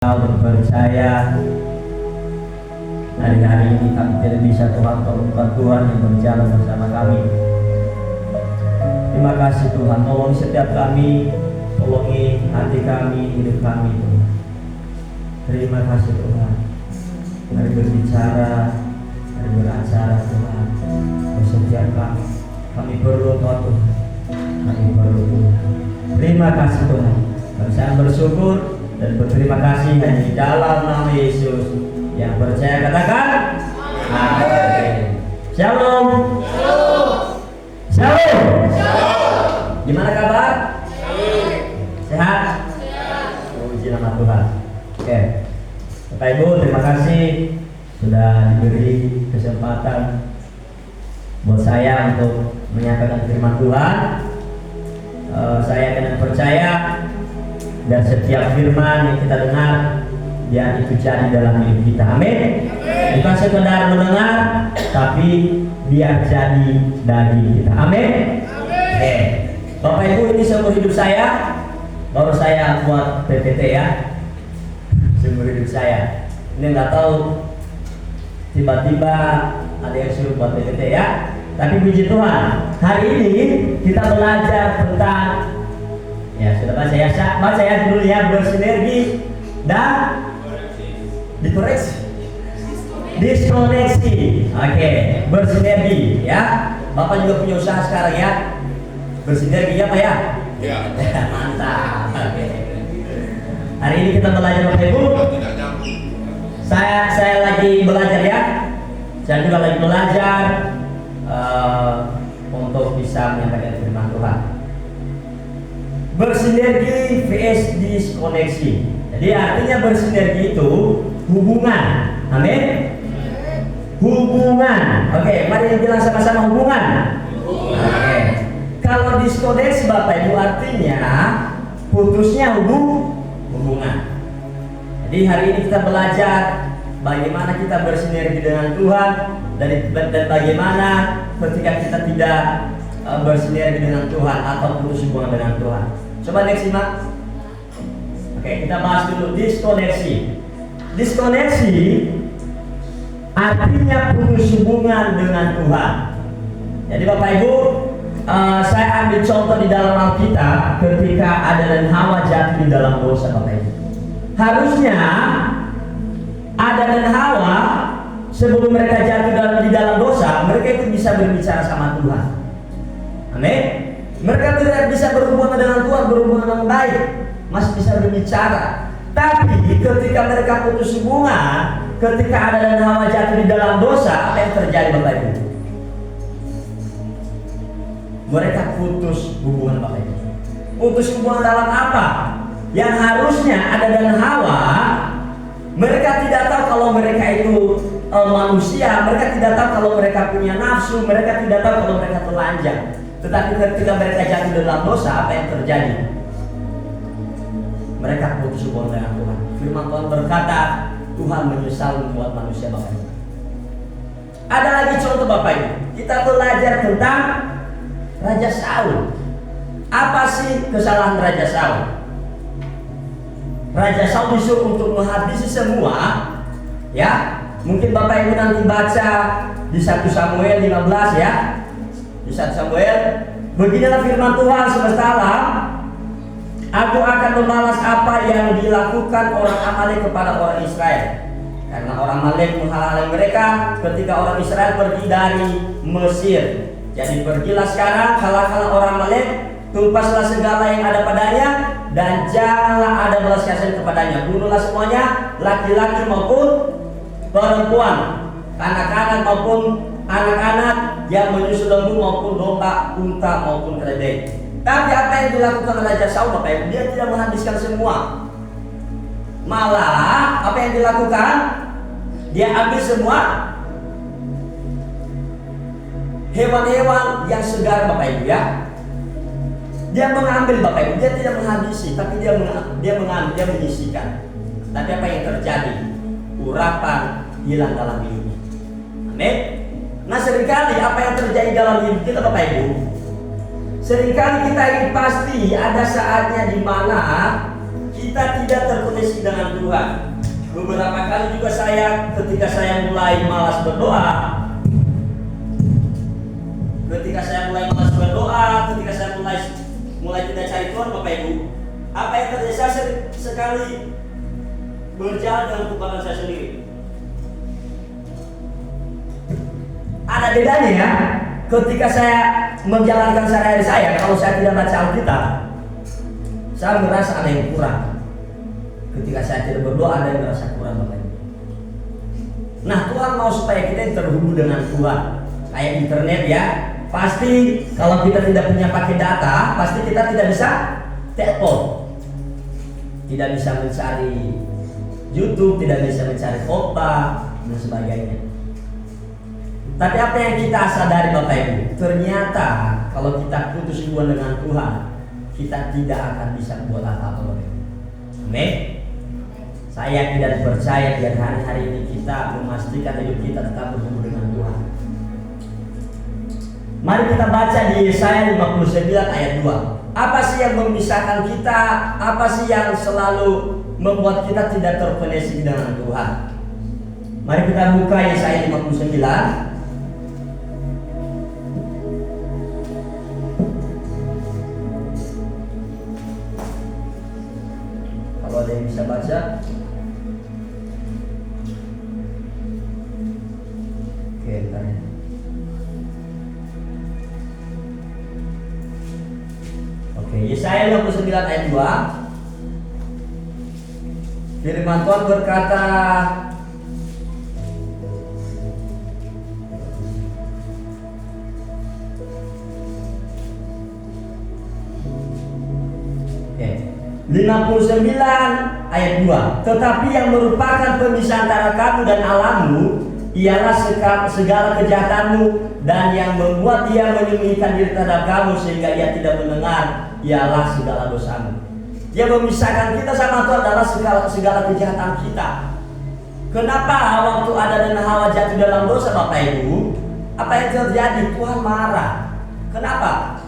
dan percaya hari-hari ini kami tidak bisa Tuhan tolongkan Tuhan yang berjalan bersama kami. Terima kasih Tuhan, tolong setiap kami, tolongi hati kami, hidup kami Tuhan. Terima kasih Tuhan. Mari berbicara, mari beracara Tuhan. Setiap kami perlu Tuhan, kami perlu Tuhan. Terima kasih Tuhan. Kami sangat bersyukur dan berterima kasih hanya di dalam nama Yesus yang percaya katakan amin. Shalom. Shalom. Gimana kabar? Sehat? Puji nama Tuhan. Oke. Bapak Ibu, terima kasih sudah diberi kesempatan buat saya untuk menyampaikan firman Tuhan. Saya akan percaya dan setiap firman yang kita dengar dia itu jadi dalam hidup kita. Amin. Bukan sekedar mendengar, tapi dia jadi dari kita. Amin. Oke. Bapak Ibu, ini seumur hidup saya baru saya buat PPT ya. Seumur hidup saya. Ini nggak tahu tiba-tiba ada yang suruh buat PPT ya. Tapi puji Tuhan, hari ini kita belajar tentang ya sudah baca ya dulu ya, bersinergi dan dikoreksi, diskoneksi. Oke, bersinergi ya. Bapak juga punya usaha sekarang ya, bersinergi apa ya? Ya. Mantap. Oke. Hari ini kita belajar Bapak Ibu. Saya lagi belajar ya. Saya juga lagi belajar untuk bisa menyampaikan firman Tuhan. Bersinergi vs diskoneksi. Jadi artinya bersinergi itu hubungan. Amin. Hubungan. Oke, mari bilang sama-sama hubungan. Oke. Kalau diskoneksi Bapak Ibu artinya putusnya hubungan. Jadi hari ini kita belajar bagaimana kita bersinergi dengan Tuhan dan bagaimana ketika kita tidak bersinergi dengan Tuhan atau putus hubungan dengan Tuhan. Coba next simak. Oke, kita bahas dulu diskoneksi. Diskoneksi artinya putus hubungan dengan Tuhan. Jadi Bapak Ibu, saya ambil contoh di dalam Alkitab ketika Adam dan Hawa jatuh di dalam dosa Bapak Ibu. Harusnya Adam dan Hawa sebelum mereka jatuh di dalam dosa, mereka itu bisa berbicara sama Tuhan. Amin. Mereka tidak bisa berhubungan dengan Tuhan, berhubungan dengan baik, masih bisa berbicara. Tapi ketika mereka putus hubungan, ketika Adam dan Hawa jatuh di dalam dosa, apa yang terjadi Bapak Ibu? Mereka putus hubungan Bapak Ibu. Putus hubungan dalam apa? Yang harusnya Adam dan Hawa, mereka tidak tahu kalau mereka itu manusia, mereka tidak tahu kalau mereka punya nafsu, mereka tidak tahu kalau mereka telanjang. Tetapi ketika mereka jatuh dalam dosa, apa yang terjadi? Mereka putus hubungan dengan Tuhan. Firman Tuhan berkata, Tuhan menyesal membuat manusia Bapak Ibu. Ada lagi contoh Bapak Ibu. Kita belajar tentang Raja Saul. Apa sih kesalahan Raja Saul? Raja Saul disuruh untuk menghabisi semua, ya. Mungkin Bapak Ibu nanti baca di 1 Samuel 15 ya. Di 1 Samuel, beginilah firman Tuhan semesta alam, aku akan membalas apa yang dilakukan orang Amalek kepada orang Israel. Karena orang Amalek menghalangi mereka ketika orang Israel pergi dari Mesir. Jadi pergilah sekarang, halang-halang orang Amalek, tumpaslah segala yang ada padanya, dan janganlah ada belas kasihan kepadanya. Bunuhlah semuanya, laki-laki maupun perempuan, kanak-kanak maupun anak-anak yang menyusul lembu maupun domba, unta maupun keledai. Tapi apa yang dilakukan Raja Saul Bapak Ibu? Dia tidak menghabiskan semua. Malah apa yang dilakukan? Dia ambil semua hewan-hewan yang segar Bapak Ibu ya. Dia mengambil Bapak Ibu, dia tidak menghabisi, tapi dia mengambil, dia menyisihkan. Tapi apa yang terjadi? Urapan hilang dalam hidupnya. Amin. Nah seringkali apa yang terjadi dalam hidup kita Bapak Ibu? Seringkali kita ini pasti ada saatnya di mana kita tidak terkoneksi dengan Tuhan. Beberapa kali juga ketika saya mulai malas berdoa, ketika saya mulai tidak cari Tuhan, Bapak Ibu, apa yang terjadi? Saya sekali berjalan dengan kekuatan saya sendiri. Ada bedanya ya, ketika saya menjalankan sehari-hari saya, kalau saya tidak baca Alkitab, saya merasa ada yang kurang. Ketika saya tidak berdoa, ada yang merasa kurang, Bapak Ibu. Nah, Tuhan mau supaya kita terhubung dengan Tuhan. Kayak internet ya, pasti kalau kita tidak punya pakai data, pasti kita tidak bisa telepon, tidak bisa mencari YouTube, tidak bisa mencari khotbah dan sebagainya. Tapi apa yang kita sadari, Bapak Ibu, ternyata kalau kita putus hubungan dengan Tuhan, kita tidak akan bisa buat apa-apa, Bapak Ibu. Amin. Saya tidak percaya biar hari-hari ini kita memastikan hidup kita tetap berhubung dengan Tuhan. Mari kita baca di Yesaya 59 ayat 2. Apa sih yang memisahkan kita? Apa sih yang selalu membuat kita tidak terkoneksi dengan Tuhan? Mari kita buka Yesaya 59. Kalau ada yang bisa baca. Oke, bentar ya. Oke, Yesaya 59 ayat 2. Firman Tuhan berkata, oke, 59 ayat 2. Tetapi yang merupakan pemisah antara kamu dan Allahmu ialah segala kejahatanmu, dan yang membuat dia menyembunyikan diri terhadap kamu sehingga ia tidak mendengar ialah segala dosamu. Yang memisahkan kita sama Tuhan adalah segala kejahatan kita. Kenapa waktu Adam dan Hawa jatuh dalam dosa, Bapak Ibu? Apa yang terjadi? Tuhan marah. Kenapa?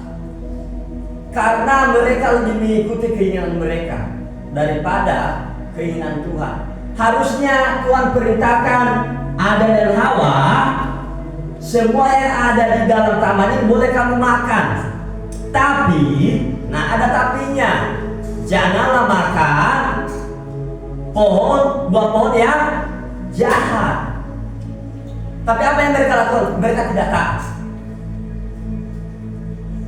Karena mereka lebih mengikuti keinginan mereka daripada keinginan Tuhan. Harusnya Tuhan perintahkan Adam dan Hawa, semua yang ada di dalam taman ini boleh kamu makan. Tapi, nah ada tapinya, janganlah makan buah pohon yang jahat. Tapi apa yang mereka lakukan? Mereka tidak taat.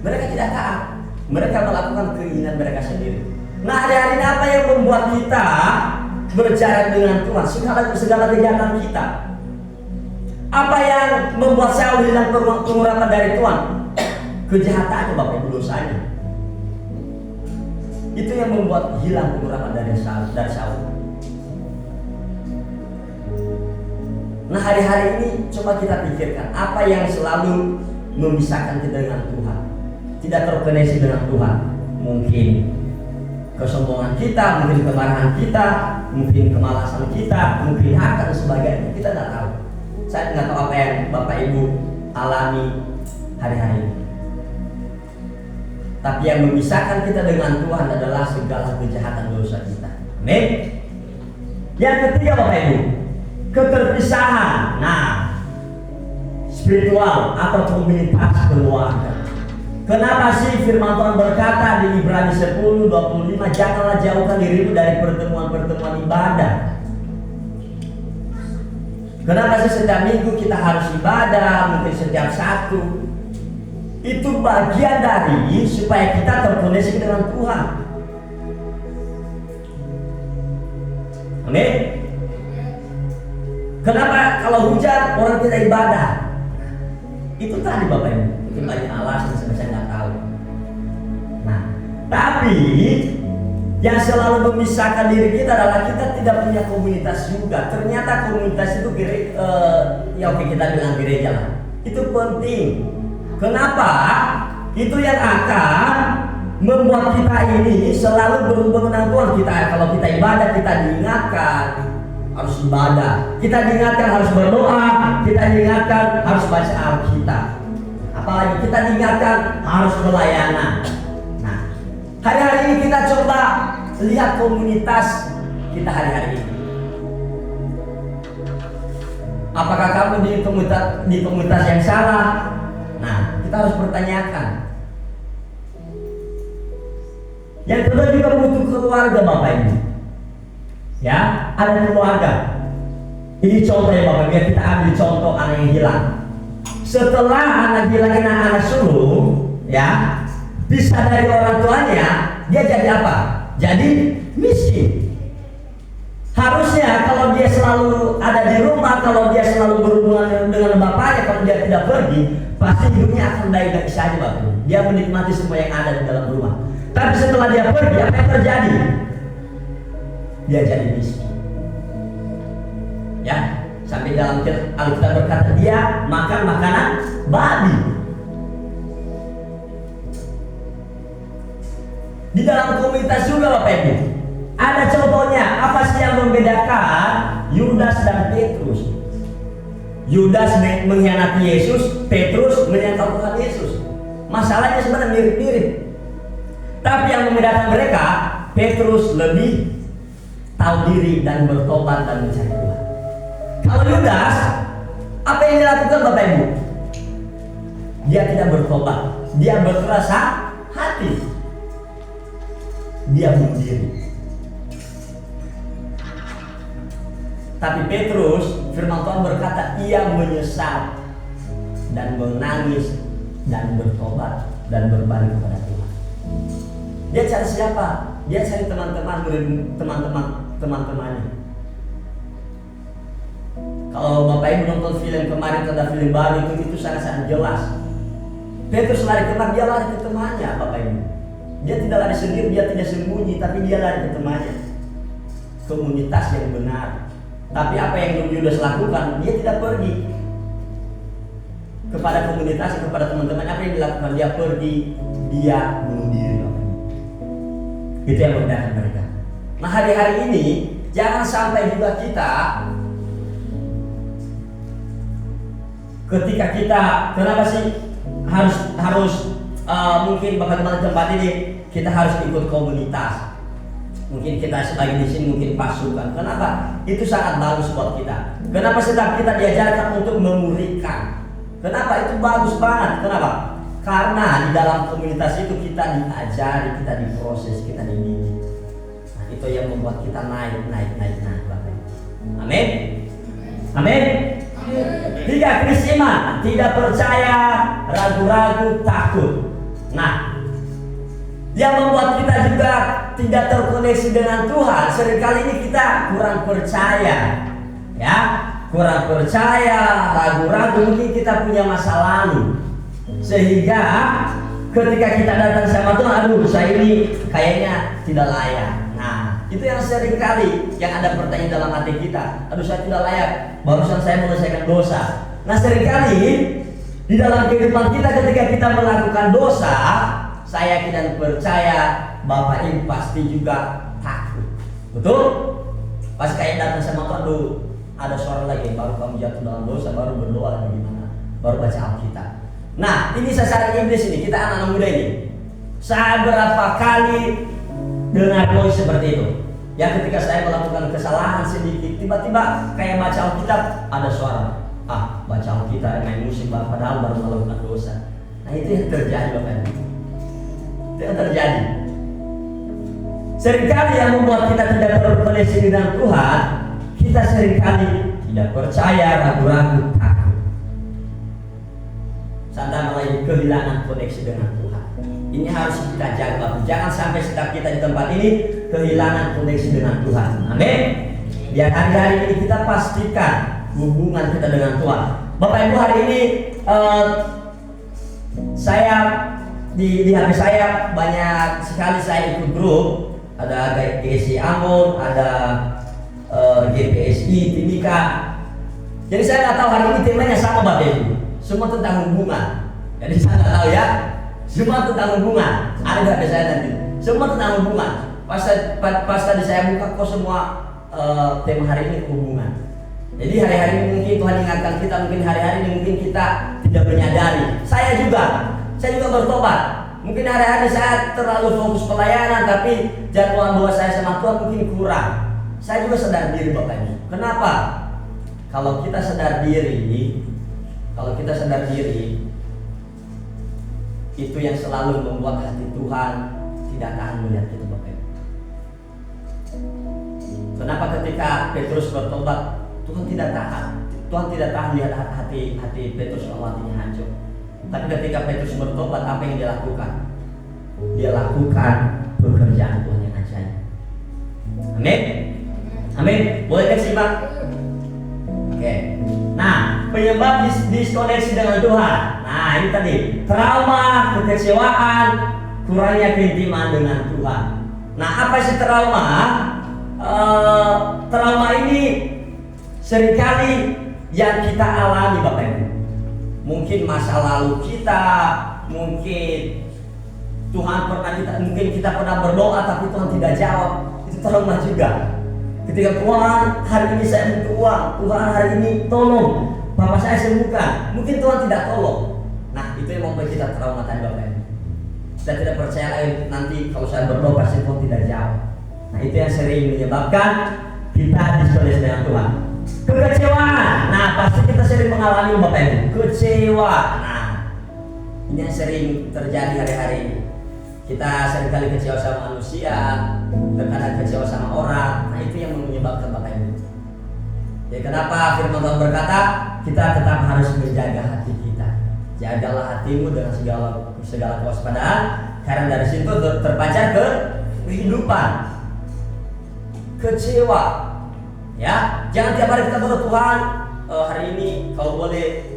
Mereka tidak taat. Mereka melakukan keinginan mereka sendiri. Nah, hari-hari ini apa yang membuat kita berjarak dengan Tuhan? Segala kejahatan kita. Apa yang membuat Saul hilang pengurapan dari Tuhan? Kejahatannya, Bapak Ibu, dosanya. Itu yang membuat hilang pengurapan dari Saul. Nah, hari-hari ini coba kita pikirkan apa yang selalu memisahkan kita dengan Tuhan. Tidak terkoneksi dengan Tuhan. Mungkin kesombongan kita, mungkin kemarahan kita, mungkin kemalasan kita, mungkin harta dan sebagainya. Kita tidak tahu. Saya tidak tahu apa yang Bapak Ibu alami hari-hari ini. Tapi yang memisahkan kita dengan Tuhan adalah segala kejahatan dosa kita. Amin. Yang ketiga, Bapak Ibu, keterpisahan. Nah, spiritual atau komunitas keluarga. Kenapa sih firman Tuhan berkata di Ibrani 10:25, janganlah jauhkan dirimu dari pertemuan-pertemuan ibadah. Kenapa sih setiap minggu kita harus ibadah, mungkin setiap Sabtu? Itu bagian dari supaya kita terkoneksi dengan Tuhan. Amin. Kenapa kalau hujan orang tidak ibadah? Itu tadi, Bapak Ibu, itu banyak alasan saya nggak tahu. Nah, tapi yang selalu memisahkan diri kita adalah kita tidak punya komunitas juga. Ternyata komunitas itu ya oke, kita bilang gereja lah. Itu penting. Kenapa? Itu yang akan membuat kita ini selalu berhubungan dengan Tuhan. Kalau kita ibadah, kita diingatkan harus ibadah, kita diingatkan harus berdoa, kita diingatkan harus baca Alkitab. Apalagi kita diingatkan harus pelayanan. Nah, hari-hari ini kita coba lihat komunitas kita hari-hari ini. Apakah kamu di komunitas yang salah? Nah, kita harus pertanyakan. Yang kedua juga butuh keluarga Bapak Ibu. Ya, ada keluarga. Ini contoh ya Bapak, biar kita ambil contoh anak yang hilang. Setelah anak hilang ini anak sulung, ya, bisa dari orang tuanya, dia jadi apa? Jadi miskin. Harusnya kalau dia selalu ada di rumah, kalau dia selalu berhubungan dengan bapaknya, kalau dia tidak pergi, pasti hidupnya akan baik-baik saja Bapak. Dia menikmati semua yang ada di dalam rumah. Tapi setelah dia pergi, apa yang terjadi? Dia jadi miskin. Ya, sampai dalam Alkitab berkata dia makan makanan babi. Di dalam komunitas juga Bapak Ibu, ada contohnya. Apa sih yang membedakan Yudas dan Petrus? Yudas mengkhianati Yesus, Petrus menyangkal Tuhan Yesus. Masalahnya sebenarnya mirip-mirip. Tapi yang membedakan mereka, Petrus lebih tahu diri dan bertobat dan mencari Tuhan. Kalau Yudas, apa yang dilakukan Bapak Ibu? Dia tidak bertobat, dia berkeras hati, dia bunuh diri. Tapi Petrus, firman Tuhan berkata, ia menyesal dan menangis dan bertobat dan berbalik kepada Tuhan. Dia cari siapa? Dia cari teman-temannya. Kalau Bapak Ibu nonton film kemarin, ada film baru itu sangat-sangat jelas. Petrus lari kemana? Dia lari ke temannya Bapak Ibu. Dia tidak lari sendiri, dia tidak sembunyi, tapi dia lari ke temannya. Komunitas yang benar. Tapi apa yang Yudas lakukan? Dia tidak pergi kepada komunitas, kepada teman-teman. Apa yang dilakukan? Dia pergi, dia bunuh diri. Itu yang membedakan mereka. Nah, hari-hari ini jangan sampai juga kita ketika kita, kenapa sih harus mungkin bagaimana tempat ini kita harus ikut komunitas. Mungkin kita sebagai di sini mungkin pasukan. Kenapa? Itu sangat bagus buat kita. Kenapa setiap kita diajarkan untuk memuridkan? Kenapa? Itu bagus banget. Kenapa? Karena di dalam komunitas itu kita diajari, kita diproses, kita dididik. Nah, itu yang membuat kita naik. Amin. Amin. Tiga, Kris iman, tidak percaya, ragu-ragu, takut. Nah, yang membuat kita juga tidak terkoneksi dengan Tuhan, seringkali ini kita kurang percaya, ya, kurang percaya, ragu-ragu, mungkin kita punya masa lalu, sehingga ketika kita datang sama Tuhan, aduh, saya ini kayaknya tidak layak. Nah, itu yang seringkali yang ada pertanyaan dalam hati kita, aduh, saya tidak layak, barusan saya menyelesaikan dosa. Nah, seringkali di dalam kehidupan kita ketika kita melakukan dosa, saya yakin dan percaya Bapak Ibu pasti juga takut. Betul? Pas kayak datang sama Tuhan, aduh, ada suara lagi, baru kamu jatuh dalam dosa, baru berdoa lagi gimana, baru baca Alkitab. Nah, ini sasaran iblis ini, kita anak-anak muda ini. Saya berapa kali dengar voice seperti itu. Yang ketika saya melakukan kesalahan sedikit, tiba-tiba kayak baca Alkitab, ada suara, baca Alkitab, main musik, padahal baru melakukan dosa. Nah, itu yang terjadi Bapak Ibu. Itu yang terjadi. Seringkali yang membuat kita tidak terkoneksi dengan Tuhan, kita seringkali tidak percaya, ragu-ragu, takut. Sampai mulai kehilangan koneksi dengan Tuhan. Ini harus kita jaga. Jangan sampai setiap kita di tempat ini kehilangan koneksi dengan Tuhan. Amin. Biar hari-hari ini kita pastikan hubungan kita dengan Tuhan. Bapak Ibu, hari ini saya di HP saya banyak sekali saya ikut grup. Ada GSI Ambon, ada GPSI Timika. Jadi saya nggak tahu hari ini temanya sama Bapak Ibu. Semua tentang hubungan. Jadi saya nggak tahu ya. Semua tentang hubungan. Ada di HP saya nanti. Semua tentang hubungan. Pas tadi saya buka kok semua tema hari ini hubungan. Jadi hari-hari ini mungkin Tuhan ingatkan kita, mungkin hari-hari ini mungkin kita tidak menyadari. Saya juga bertobat. Mungkin hari-hari saya terlalu fokus pelayanan, tapi jadwal doa saya sama Tuhan mungkin kurang. Saya juga sadar diri Bapak Ibu. Kenapa? Kalau kita sadar diri, itu yang selalu membuat hati Tuhan tidak tahan melihat kita Bapak Ibu. Kenapa ketika Petrus bertobat, Tuhan tidak tahan lihat hati Petrus kalau hatinya hancur. Tapi ketika Petrus bertobat, apa yang dia lakukan? Dia lakukan pekerjaan Tuhan yang ajaib. Amin. Amin. Boleh kan simak? Oke. Nah, penyebab diskoneksi dengan Tuhan. Nah, ini tadi trauma, kekecewaan, kurangnya keintiman dengan Tuhan. Nah, apa sih trauma? Trauma ini seringkali yang kita alami Bapak Ibu. Mungkin masa lalu kita, mungkin kita pernah berdoa tapi Tuhan tidak jawab. Itu trauma juga. Ketika Tuhan hari ini saya butuh uang, Tuhan hari ini tolong bapak saya sembuhkan, mungkin Tuhan tidak tolong. Nah, itu yang membuat kita trauma tadi Bapak Ibu. Kita tidak percaya lagi nanti kalau saya berdoa pasti Tuhan tidak jawab. Nah, itu yang sering menyebabkan kita diskoneksi dengan Tuhan. Kekecewaan. Nah, pasti kita sering mengalami Bapak Ibu, kecewa. Nah, ini yang sering terjadi hari-hari ini. Kita seringkali kecewa sama manusia, terkadang kecewa sama orang. Nah, itu yang menyebabkan Bapak Ibu. Jadi kenapa firman Tuhan berkata kita tetap harus menjaga hati kita. Jagalah hatimu dengan segala kewaspadaan, karena dari situ terpancar ke kehidupan. Kecewa, ya, jangan tiap hari kita berdoa, Tuhan hari ini kalau boleh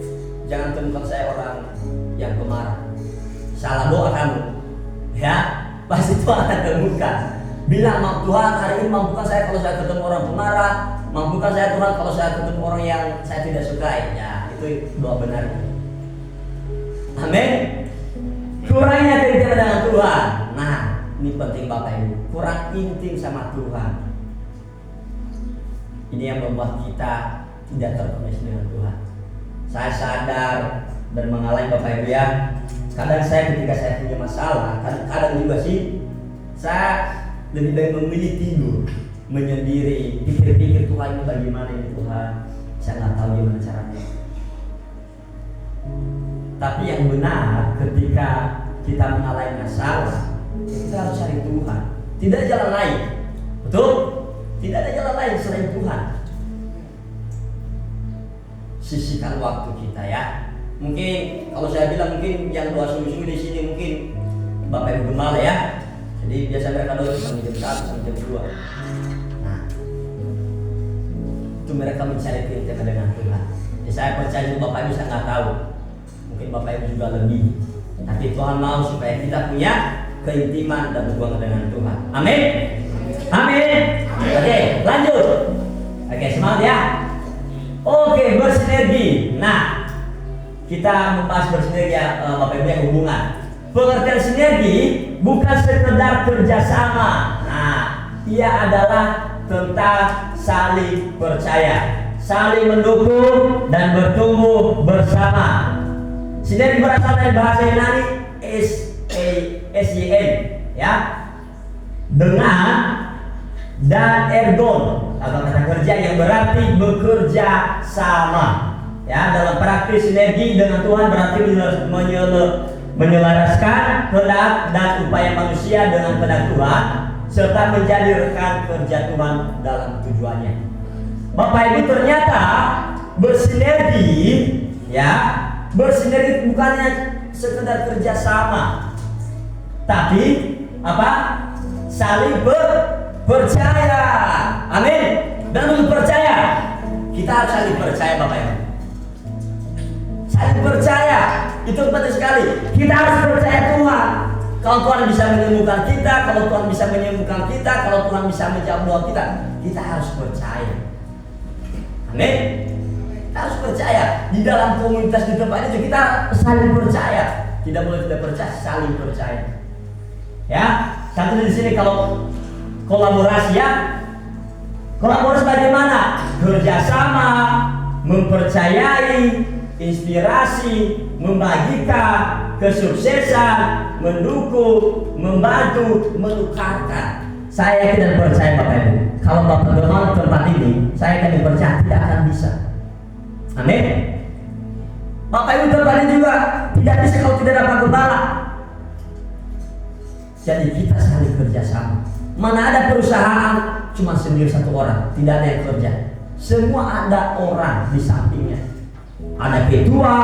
jangan temukan saya orang yang pemarah. Salah doa kamu, ya, pasti Tuhan akan temukan. Bilang, Tuhan hari ini mampukan saya kalau saya ketemu orang pemarah, mampukan saya Tuhan kalau saya ketemu orang yang saya tidak sukai. Ya, itu doa benar. Amin. Kurangnya keintiman dengan Tuhan. Nah, ini penting Bapak Ibu, kurang intim sama Tuhan. Ini yang membuat kita tidak terkoneksi dengan Tuhan. Saya sadar dan mengalami Bapak Ibu ya. Kadang saya ketika saya punya masalah, kadang juga sih saya lebih baik memilih tidur, menyendiri, pikir-pikir Tuhan ini bagaimana ini Tuhan. Saya nggak tahu gimana caranya. Tapi yang benar ketika kita mengalami masalah, kita harus cari Tuhan. Tidak ada jalan lain. Betul? Tidak ada jalan lain selain Tuhan. Sisihkan waktu kita ya. Mungkin kalau saya bilang mungkin yang doa sungguh-sungguh di sini mungkin Bapak Ibu gembala ya. Jadi biasa mereka doa sampai jam 1 sampai jam 2. Nah, itu mereka mencari keintiman dengan Tuhan. Jadi saya percaya Bapak Ibu saya nggak tahu. Mungkin Bapak Ibu juga lebih. Tapi Tuhan mau supaya kita punya keintiman dan hubungan dengan Tuhan. Amin. Amin. Oke, lanjut. Oke, semangat ya. Oke, bersinergi. Nah, kita membahas bersinergi ya, Bapak Ibu yang hubungan. Pengertian sinergi bukan sekedar kerjasama. Nah, ia adalah tentang saling percaya, saling mendukung dan bertumbuh bersama. Sinergi berasal dari bahasa Yunani SYN ya, dengan dan ergon atau kata kerja yang berarti bekerja sama. Ya, dalam praktis sinergi dengan Tuhan berarti menyelaraskan kehendak dan upaya manusia dengan kehendak Tuhan serta menjadi rekan kerja Tuhan dalam tujuannya. Bapak Ibu, ternyata bersinergi ya, bersinergi bukannya sekedar kerja sama, tapi apa? Saling percaya. Amin. Dan untuk percaya, kita harus saling percaya Bapak Ibu. Saling percaya, itu penting sekali. Kita harus percaya Tuhan. Kalau Tuhan bisa menyembuhkan kita, kalau Tuhan bisa menyembuhkan kita, kalau Tuhan bisa menjawab doa kita, kita harus percaya. Amin. Kita harus percaya. Di dalam komunitas di tempat itu kita saling percaya. Tidak boleh tidak percaya, saling percaya. Ya, satu di sini kalau kolaborasi ya. Kolaborasi bagaimana? Kerjasama, mempercayai, inspirasi, membagikan, kesuksesan, mendukung, membantu, menukarkan. Saya yakin dan percaya Bapak Ibu, kalau Bapak bermain tempat ini, saya yakin dan percaya tidak akan bisa. Amin. Bapak Ibu tempat ini juga tidak bisa kalau tidak ada Pak Gembala. Jadi kita saling kerjasama. Mana ada perusahaan cuma sendiri satu orang, tidak ada yang kerja. Semua ada orang di sampingnya. Ada ketua,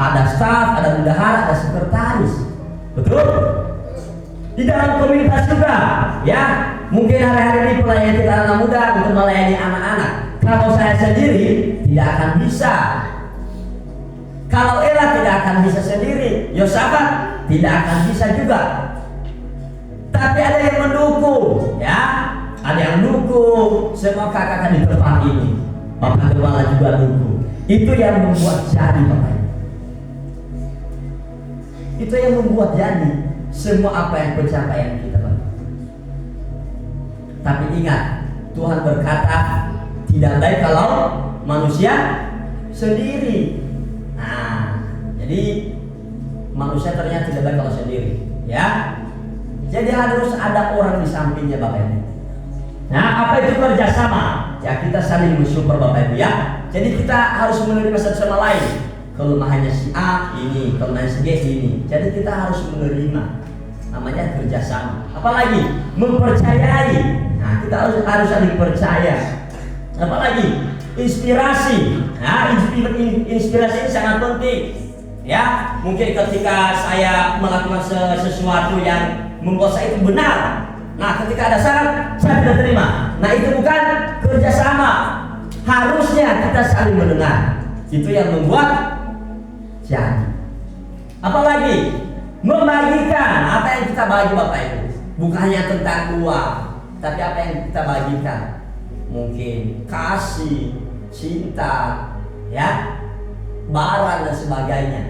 ada staf, ada bendahara, ada sekretaris. Betul? Di dalam komunitas juga, ya. Mungkin hari-hari ini pelayan kita anak muda untuk melayani anak-anak. Kalau saya sendiri tidak akan bisa. Kalau Ella tidak akan bisa sendiri, Yosafat tidak akan bisa juga. Tapi ada yang mendukung, ya. Ada yang mendukung. Semua kakak di tempat ini, Bapak Gembala juga dukung. Itu yang membuat jadi Bapak Ibu. Itu yang membuat jadi semua apa yang pencapaian kita Bapak. Tapi ingat, Tuhan berkata tidak baik kalau manusia sendiri. Nah, jadi manusia ternyata tidak baik kalau sendiri, ya. Jadi harus ada orang di sampingnya Bapak Ibu. Nah, apa itu kerjasama? Ya, kita saling bersyukur Bapak Ibu, ya. Jadi kita harus menerima satu sama lain. Kelemahannya si A ini, kelemahannya si B ini. Jadi kita harus menerima. Namanya kerjasama. Apalagi mempercayai. Nah, kita harus saling percaya. Apalagi inspirasi. Nah, inspirasi ini sangat penting. Ya, mungkin ketika saya melakukan sesuatu yang membuat saya itu benar. Nah, ketika ada syarat, saya tidak terima. Nah, itu bukan kerjasama. Harusnya kita saling mendengar. Itu yang membuat jadi. Apalagi membagikan apa yang kita bagi Bapak Ibu. Bukan hanya tentang uang, tapi apa yang kita bagikan. Mungkin kasih, cinta, ya, barang dan sebagainya.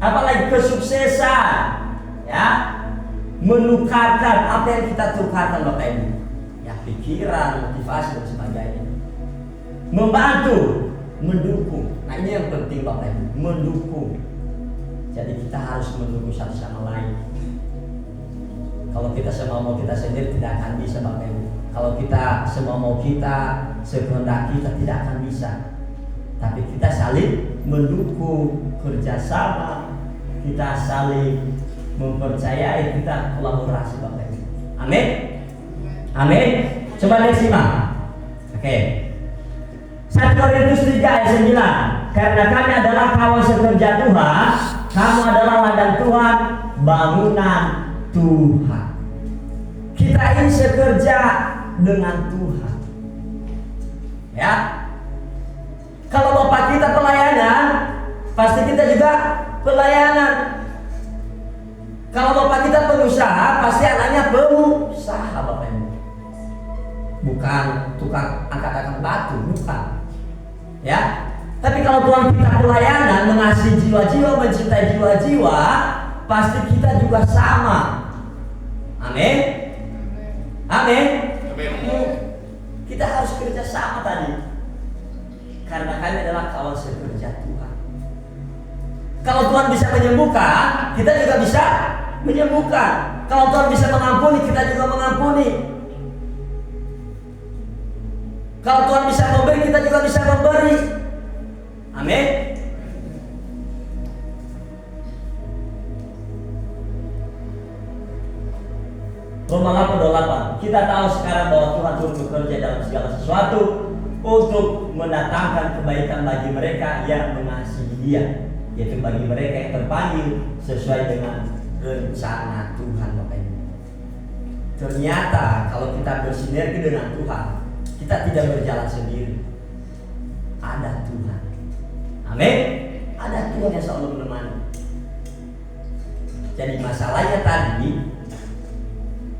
Apalagi kesuksesan, ya. Menukarkan apa yang kita tukarkan Bapak Ibu, ya, pikiran, motivasi dan sebagainya. Membantu, mendukung. Nah, ini yang penting Bapak Ibu, mendukung. Jadi kita harus mendukung satu sama lain. Kalau kita semua mau kita sendiri tidak akan bisa Bapak Ibu. Kalau kita semua mau kita sekehendak kita tidak akan bisa. Tapi kita saling mendukung, kerjasama, kita saling mempercayai, kita kolaborasi Bapak Ibu. Amin. Amin. Coba lihat simak. Oke. 1 Korintus 3 ayat 9. Karena kami adalah kawan sekerja Tuhan, kamu adalah ladang Tuhan, bangunan Tuhan. Kita ini sekerja dengan Tuhan. Ya. Kalau Bapak kita pelayanan, pasti kita juga pelayanan. Kalau Bapak kita pengusaha, pasti anaknya pengusaha Bapak Ibu. Bukan tukang angkat-angkat batu, bukan. Ya. Tapi kalau Tuhan kita pelayanan, mengasihi jiwa-jiwa, mencintai jiwa-jiwa, pasti kita juga sama. Amin. Amin. Kita harus kerja sama tadi. Karena kami adalah kawan sekerja Tuhan. Kalau Tuhan bisa menyembuhkan, kita juga bisa menyembuhkan. Kalau Tuhan bisa mengampuni, kita juga mengampuni. Kalau Tuhan bisa memberi, kita juga bisa memberi. Amin. Roma 8:28. Kita tahu sekarang bahwa Tuhan turut bekerja dalam segala sesuatu untuk mendatangkan kebaikan bagi mereka yang mengasihi Dia, yaitu bagi mereka yang terpanggil sesuai dengan rencana Tuhan Bapak Ibu. Ternyata kalau kita bersinergi dengan Tuhan, kita tidak berjalan sendiri. Ada Tuhan. Amin. Ada Tuhan yang selalu menemani. Jadi masalahnya tadi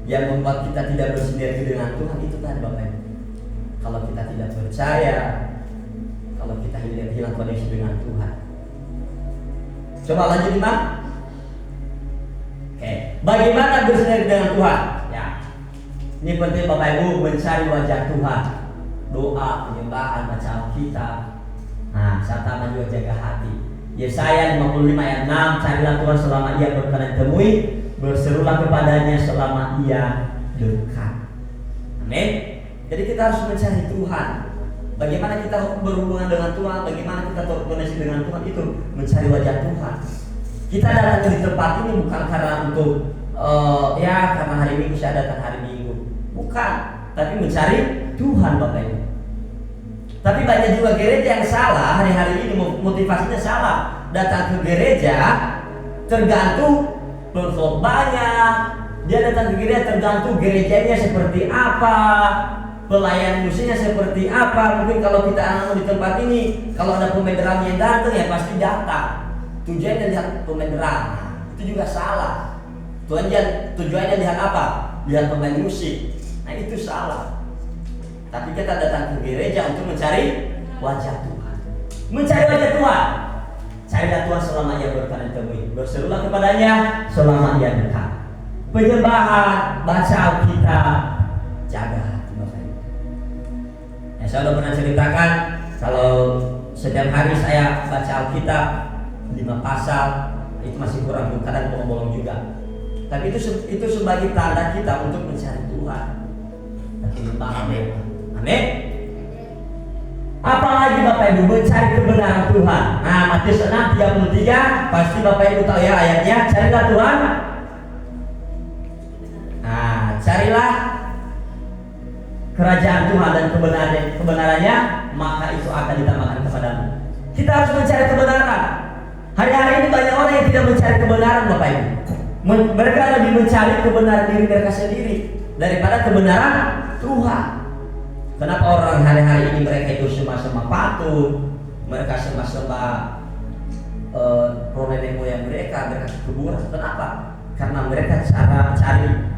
yang membuat kita tidak bersinergi dengan Tuhan itu tadi Bapak Ibu. Kalau kita tidak percaya, kalau kita hilang koneksi dengan Tuhan. Coba lanjut Imam. Oke, bagaimana bersinergi dengan Tuhan? Ya, ini penting Bapak Ibu mencari wajah Tuhan. Doa, penyembahan, baca Alkitab. Nah, serta juga jaga hati. Yesaya 55 ayat 6, carilah Tuhan selama ia berkenan temui, berserulah kepadanya selama ia dekat. Amin. Jadi kita harus mencari Tuhan. Bagaimana kita berhubungan dengan Tuhan, bagaimana kita terkoneksi dengan Tuhan, itu mencari wajah Tuhan. Kita datang di tempat ini bukan karena untuk karena hari Minggu saya datang hari Minggu, bukan, tapi mencari Tuhan Bapak Ibu. Tapi banyak juga gereja yang salah hari-hari ini, motivasinya salah. Datang ke gereja tergantung banyak. Dia datang ke gereja tergantung gerejanya seperti apa, pelayan musiknya seperti apa. Mungkin kalau kita anak di tempat ini, kalau ada pemain drum yang datang ya pasti datang. Tujuannya lihat pemain drum, itu juga salah. Tujuannya lihat apa? Lihat pemain musik. Nah itu salah. Tapi kita datang ke gereja untuk mencari wajah Tuhan. Mencari wajah Tuhan. Carilah Tuhan selama ia berkenan temui, berserulah kepadanya selama ia dekat. Penyembahan, baca Alkitab, jaga hati Bapak Ibu. Ya, saya sudah pernah ceritakan kalau setiap hari saya baca Alkitab 5 pasal, itu masih kurang, kadang bolong-bolong juga. Tapi itu sebagai tanda kita untuk mencari Tuhan. Amin. Amin. Apalagi Bapak Ibu mencari kebenaran Tuhan. Nah, Matius 6:33 pasti Bapak Ibu tahu ya ayatnya. Carilah Tuhan. Nah, carilah kerajaan Tuhan dan kebenarannya, maka itu akan ditambahkan kepadamu. Kita harus mencari kebenaran. Hari-hari ini banyak orang yang tidak mencari kebenaran Bapak Ibu. Mereka lebih mencari kebenaran diri mereka sendiri daripada kebenaran Tuhan. Kenapa orang hari-hari ini mereka itu sembah-sembah patung, mereka sembah-sembah nenek moyang mereka ke kuburan? Kenapa? Karena mereka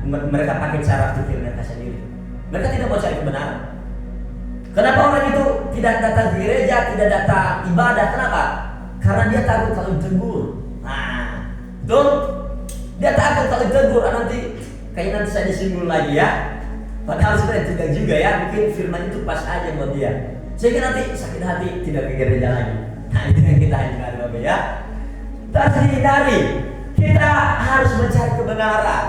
mereka pakai cara pikir mereka sendiri. Mereka tidak mau cari kebenaran. Kenapa orang itu tidak datang ke gereja, tidak datang ibadah? Kenapa? Karena dia takut kalau ditegur. Nah, betul? Dia takut kalau ditegur. Nanti kayaknya saya disinggung lagi ya. Padahal sebenarnya tidak juga ya, mungkin firman itu pas aja buat dia. Sehingga nanti sakit hati tidak ke gereja lagi. Nah itu yang kita hindari Bapak ya. Kita harus hindari. Kita harus mencari kebenaran.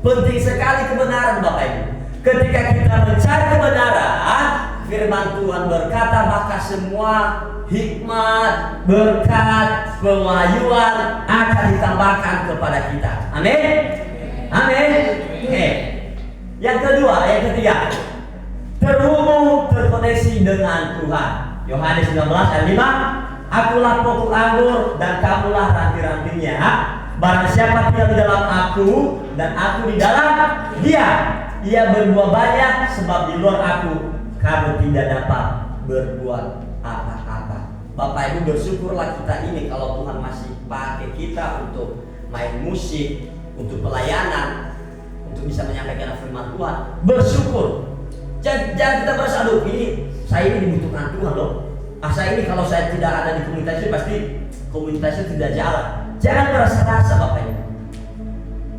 Penting sekali kebenaran Bapak Ibu. Ketika kita mencari kebenaran, firman Tuhan berkata maka semua hikmat, berkat, pewahyuan akan ditambahkan kepada kita. Amin. Amin. Yang kedua, yang ketiga, terhubung, terkoneksi dengan Tuhan. Yohanes 19 ayat 5, akulah pokok anggur dan kamulah ranti-rantinya. Barang siapa tinggal di dalam aku dan aku di dalam dia, ia berbuah banyak, sebab di luar aku kamu tidak dapat berbuat apa-apa. Bapak Ibu bersyukurlah kita ini kalau Tuhan masih pakai kita untuk main musik, untuk pelayanan, untuk bisa menyampaikan firman Tuhan. Bersyukur. Jangan kita merasa, aduh ini saya ini dibutuhkan Tuhan loh. Saya ini kalau saya tidak ada di komunitas itu pasti komunitas itu tidak jalan. Jangan merasa-rasa Bapak Ibu.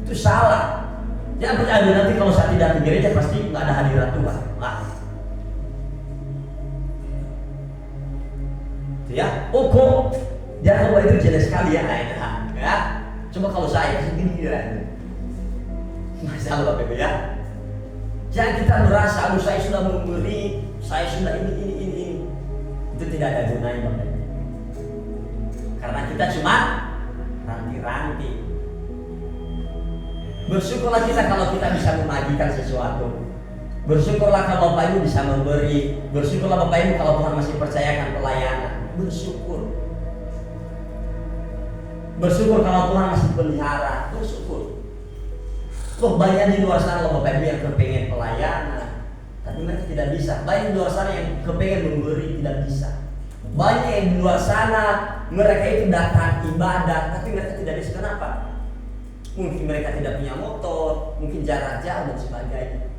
Itu salah. Jangan percaya nanti kalau saya tidak di gereja pasti nggak ada hadirat Tuhan. Nah. Ya, kok jangan bahwa itu jelas sekali ya, ya. Coba kalau saya segini ya. Masalah Bapak Ibu ya. Jangan kita merasa, aduh saya sudah memberi, saya sudah ini. Itu tidak ada gunanya Bapak Ibu. Karena kita cuma ranti-ranti. Bersyukurlah kita kalau kita bisa membagikan sesuatu. Bersyukurlah kalau Bapak Ibu bisa memberi. Bersyukurlah Bapak Ibu kalau Tuhan masih percayakan pelayanan. Bersyukur. Bersyukur kalau Tuhan masih pelihara. Bersyukur. Loh banyak di luar sana loh Bapak Ibu yang kepengen pelayanan, tapi mereka tidak bisa. Banyak di luar sana yang kepengen memberi, tidak bisa. Banyak yang di luar sana mereka itu datang ibadah, tapi mereka tidak bisa. Kenapa? Mungkin mereka tidak punya motor, mungkin jarak jauh dan sebagainya.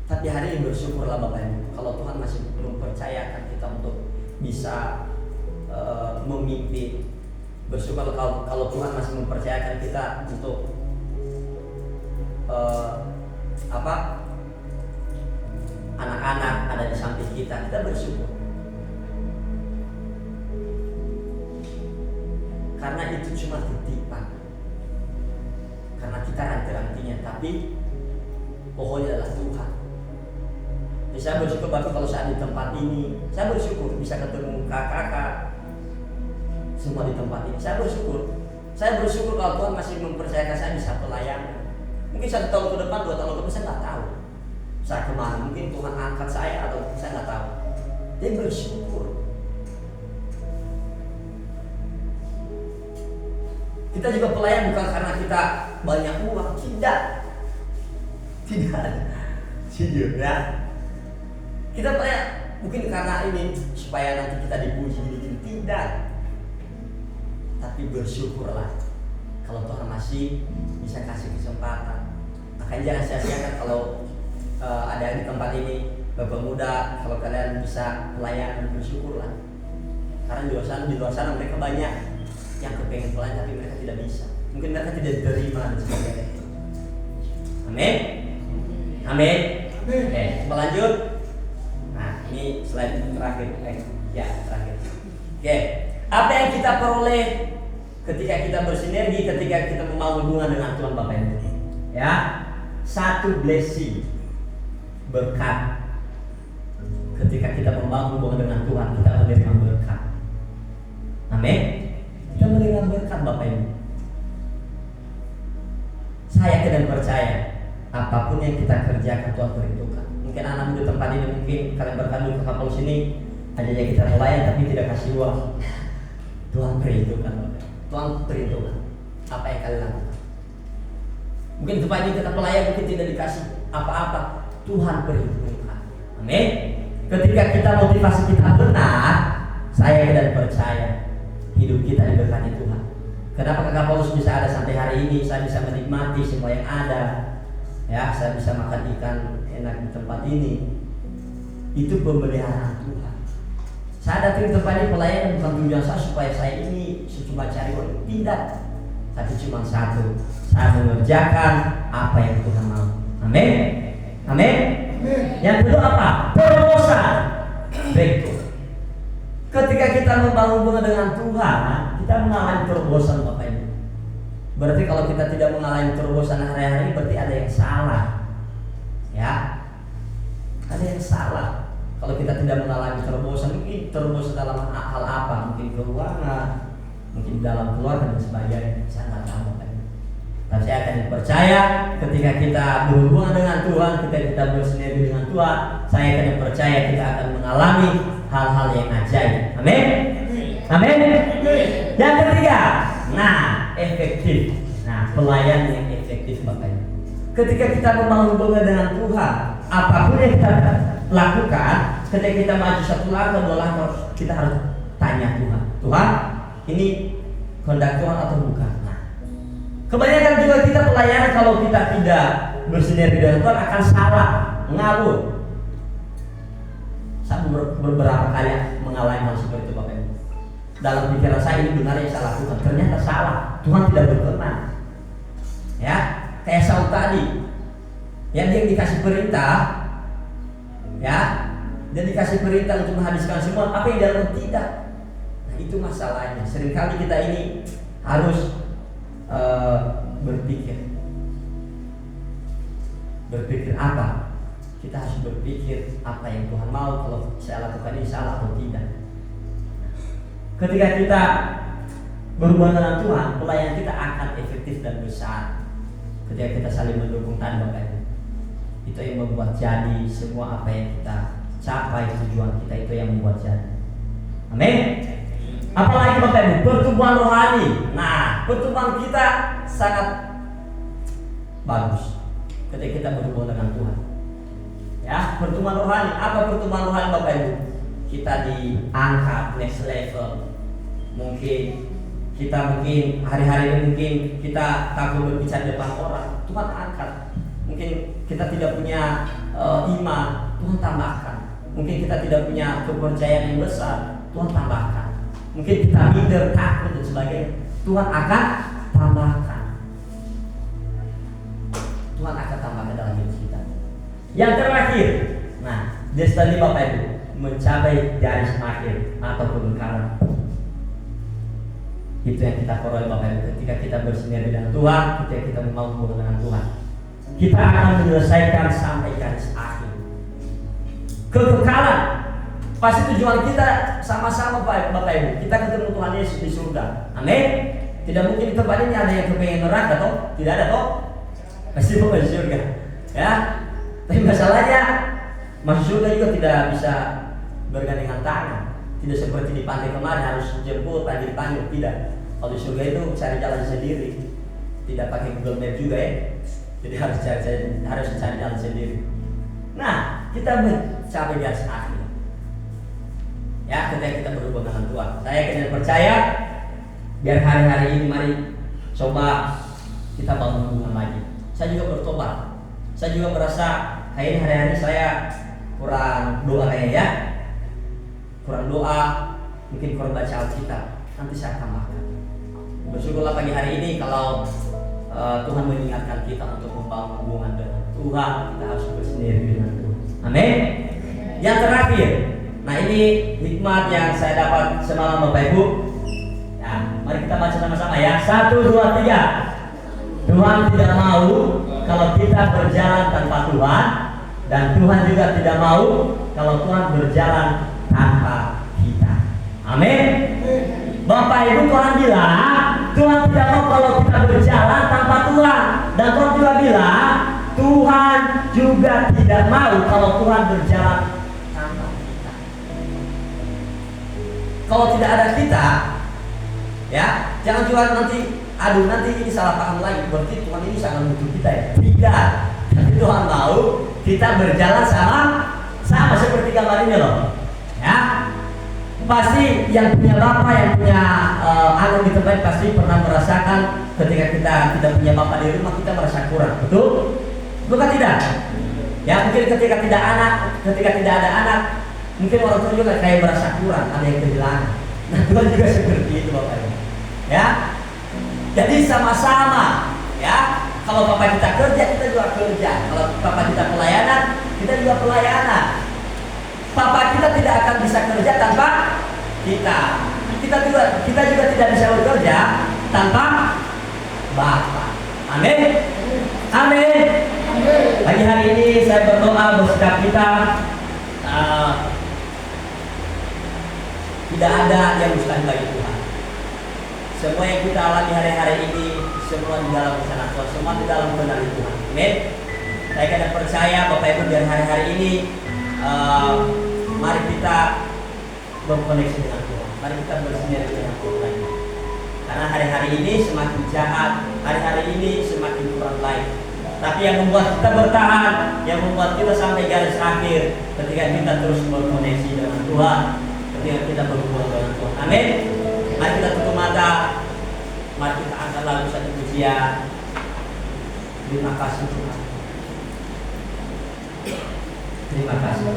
Tapi hari ini bersyukurlah Bapak Ibu kalau Tuhan masih mempercayakan kita untuk bisa memimpin. Bersyukur kalau Tuhan masih mempercayakan kita untuk anak-anak ada di samping kita bersyukur. karena itu cuma titipan. Karena kita ranti-rantinya, tapi pohonnya adalah Tuhan. Jadi saya bersyukur banget kalau saya di tempat ini. Saya bersyukur bisa ketemu kakak-kakak semua di tempat ini. Saya bersyukur kalau Tuhan masih mempercayakan saya bisa pelayanan. Mungkin 1 tahun ke depan, 2 tahun ke depan saya nggak tahu saya kemana. Mungkin Tuhan angkat saya atau saya nggak tahu. Dia bersyukur. Kita juga pelayan bukan karena kita banyak uang, tidak, ya. Kita pelayan mungkin karena ini supaya nanti kita dipuji, tidak. Tapi bersyukurlah kalau Tuhan masih bisa kasih kesempatan. Makanya jangan sia-siakan kalau ada di tempat ini Bapak muda, kalau kalian bisa pelayan, bersyukurlah. Karena di luar sana mereka banyak yang kepengen pelayan tapi mereka tidak bisa. Mungkin mereka tidak diterima dan sebagainya. Amin. Amin. Oke, kita lanjut. Nah, ini slide terakhir. Terakhir. Oke, apa yang kita peroleh ketika kita bersinergi, ketika kita membangun hubungan dengan Tuhan Bapak Ibu? Ya, satu blessing, berkat. Ketika kita membangun hubungan dengan Tuhan, kita menerima berkat. Amin. Kita menerima berkat Bapak Ibu. Saya yakin dan percaya apapun yang kita kerjakan Tuhan perhitungkan. Mungkin anak muda tempat ini, mungkin kalian berkandung ke kapal sini, hanya kita melayan tapi tidak kasih uang. Tuhan perhitungkan Bapak. Tuhan perhitungkan apa yang kalian lakukan. Mungkin tempat ini kita melayan, mungkin tidak dikasih apa-apa. Tuhan perhitungkan. Amin. Ketika kita motivasi kita benar, saya yakin dan percaya hidup kita diberkati Tuhan. Kenapa Kakak Paulus bisa ada sampai hari ini? Saya bisa menikmati semua yang ada. Ya, saya bisa makan ikan enak di tempat ini. Itu pemeliharaan Tuhan. Saya datang ke tempat ini pelayanan bukan tujuan saya supaya saya ini cuma cari uang, tidak. Tapi cuma satu, saya mengerjakan apa yang Tuhan mau. Amin. Amin. Yang kedua apa? Terobosan. Breakthrough. Ketika kita membangun hubungan dengan Tuhan, kita mengalami terobosan Bapak Ibu. Berarti kalau kita tidak mengalami terobosan hari-hari, berarti ada yang salah. Ya, ada yang salah. Kalau kita tidak mengalami terobosan, mungkin terobosan dalam hal apa? Mungkin keuangan, mungkin dalam keluarga dan sebagainya. Saya nggak tahu Bapak Ibu. Tapi saya akan percaya ketika kita berhubungan dengan Tuhan, ketika kita bersinergi dengan Tuhan, saya akan percaya kita akan mengalami hal-hal yang ajaib. Amin. Amin. Yang ketiga, efektif. Pelayan yang efektif Bapak Ibu. Ketika kita membangun hubungan dengan Tuhan, apapun yang kita lakukan, ketika kita maju 1 langkah 2 langkah, kita harus tanya Tuhan. Tuhan, ini kehendak Tuhan atau bukan? Kebanyakan juga kita pelayanan kalau kita tidak bersinergi dengan Tuhan akan salah, ngawur. Saya beberapa kali mengalami hal seperti itu Bapak Ibu. Dalam pikiran saya ini benar yang saya lakukan, ternyata salah. Tuhan tidak berkenan. Ya, kayak Saul tadi, yang dia dikasih perintah, ya, dia dikasih perintah untuk menghabiskan semua, apa yang dia lakukan tidak. Nah, itu masalahnya. Seringkali kita ini harus berpikir apa? Kita harus berpikir apa yang Tuhan mau. Kalau saya lakukan ini salah atau tidak. Ketika kita berhubungan dengan Tuhan, pelayanan kita akan efektif dan besar. Ketika kita saling mendukung tadi Bapak Ibu, itu yang membuat jadi semua apa yang kita capai, tujuan kita itu yang membuat jadi. Amin. Apalagi Bapak Ibu, pertumbuhan rohani. Pertumbuhan kita sangat bagus ketika kita berhubungan dengan Tuhan. Ya, pertumbuhan rohani. Apa pertumbuhan rohani Bapak Ibu? Kita diangkat next level. Mungkin hari-hari ini mungkin kita takut berbicara depan orang, Tuhan angkat. Mungkin kita tidak punya iman, Tuhan tambahkan. Mungkin kita tidak punya kepercayaan yang besar, Tuhan tambahkan. Mungkin kita minder, takut dan sebagainya, Tuhan akan tambahkan. Tuhan akan tambahkan dalam hidup kita. Yang terakhir, destiny Bapak Ibu, mencapai garis akhir atau pembekalan. Itu yang kita peroleh Bapak Ibu ketika kita bersinergi dengan Tuhan, ketika kita mau hubungan dengan Tuhan. Kita akan menyelesaikan sampai garis akhir. Kekekalan pasti tujuan kita sama-sama Bapak Ibu. Kita ketemu Tuhan Yesus di surga. Amin. Tidak mungkin di tempat ini ada yang kepengen neraka toh? Tidak ada toh? Pasti mau di surga. Ya. Tapi masalahnya masuk surga juga tidak bisa bergandengan tangan. Tidak seperti di pantai kemarin harus jemput, panggil-panggil. Tidak. Kalau di surga itu cari jalan sendiri. Tidak pakai Google Map juga ya. Jadi harus cari jalan sendiri. Nah, kita mencapai garis akhir. Ya, ketika kita berhubungan dengan Tuhan. Saya kena percaya. Biar hari-hari ini mari coba kita bangun hubungan lagi. Saya juga bertobat. Saya juga merasa kayaknya hari-hari saya kurang doa kayaknya ya. Kurang doa, mungkin kurang baca Alkitab. Nanti saya tambahkan. Bersyukurlah pagi hari ini kalau Tuhan mengingatkan kita untuk membangun hubungan dengan Tuhan. Kita harus bersendiri dengan Tuhan. Amin. Yang terakhir, nah ini hikmat yang saya dapat semalam Bapak Ibu. Ya, mari kita baca sama-sama ya. 1, 2, 3. Tuhan tidak mau kalau kita berjalan tanpa Tuhan, dan Tuhan juga tidak mau kalau Tuhan berjalan tanpa kita. Amin. Bapak Ibu, Tuhan bilang Tuhan tidak mau kalau kita berjalan tanpa Tuhan, dan Tuhan juga bilang Tuhan juga tidak mau kalau Tuhan berjalan tanpa kita. Kalau tidak ada kita, ya jangan juga nanti nanti ini salah paham lagi, berarti Tuhan ini sangat butuh kita ya. Tidak. Tapi Tuhan mau kita berjalan sama seperti gambar ini loh. Ya. Pasti yang punya bapak, yang punya anak di tempat pasti pernah merasakan ketika kita tidak punya bapak di rumah, kita merasa kurang. Betul? Bukan tidak? Ya, mungkin ketika tidak ada anak, mungkin orang tua juga kayak merasa kurang, ada yang kehilangan. Nah, Tuhan juga seperti itu Bapak Ibu. Ya. Jadi sama-sama, ya. Kalau Bapak kita kerja, kita juga kerja. Kalau Bapak kita pelayanan, kita juga pelayanan. Bapak kita tidak akan bisa kerja tanpa kita. Kita juga tidak bisa bekerja tanpa Bapak. Amin. Amin. Pagi hari ini saya berdoa bersikap kita tidak ada yang mustahil bagi Tuhan. Semua yang kita alami hari-hari ini semua di dalam rencana Tuhan, semua di dalam kendali Tuhan. Amin. Saya akan percaya Bapak Ibu dari hari-hari ini mari kita berkoneksi dengan Tuhan. Mari kita bersinergi dengan Tuhan. Karena hari-hari ini semakin jahat, hari-hari ini semakin kurang baik. Tapi yang membuat kita bertahan, yang membuat kita sampai garis akhir, ketika kita terus berkoneksi dengan Tuhan, ketika kita berhubungan dengan Tuhan. Amin. Mari kita tutup mata. Mari kita angkat lagu satu pujian. Terima kasih Tuhan. Terima kasih.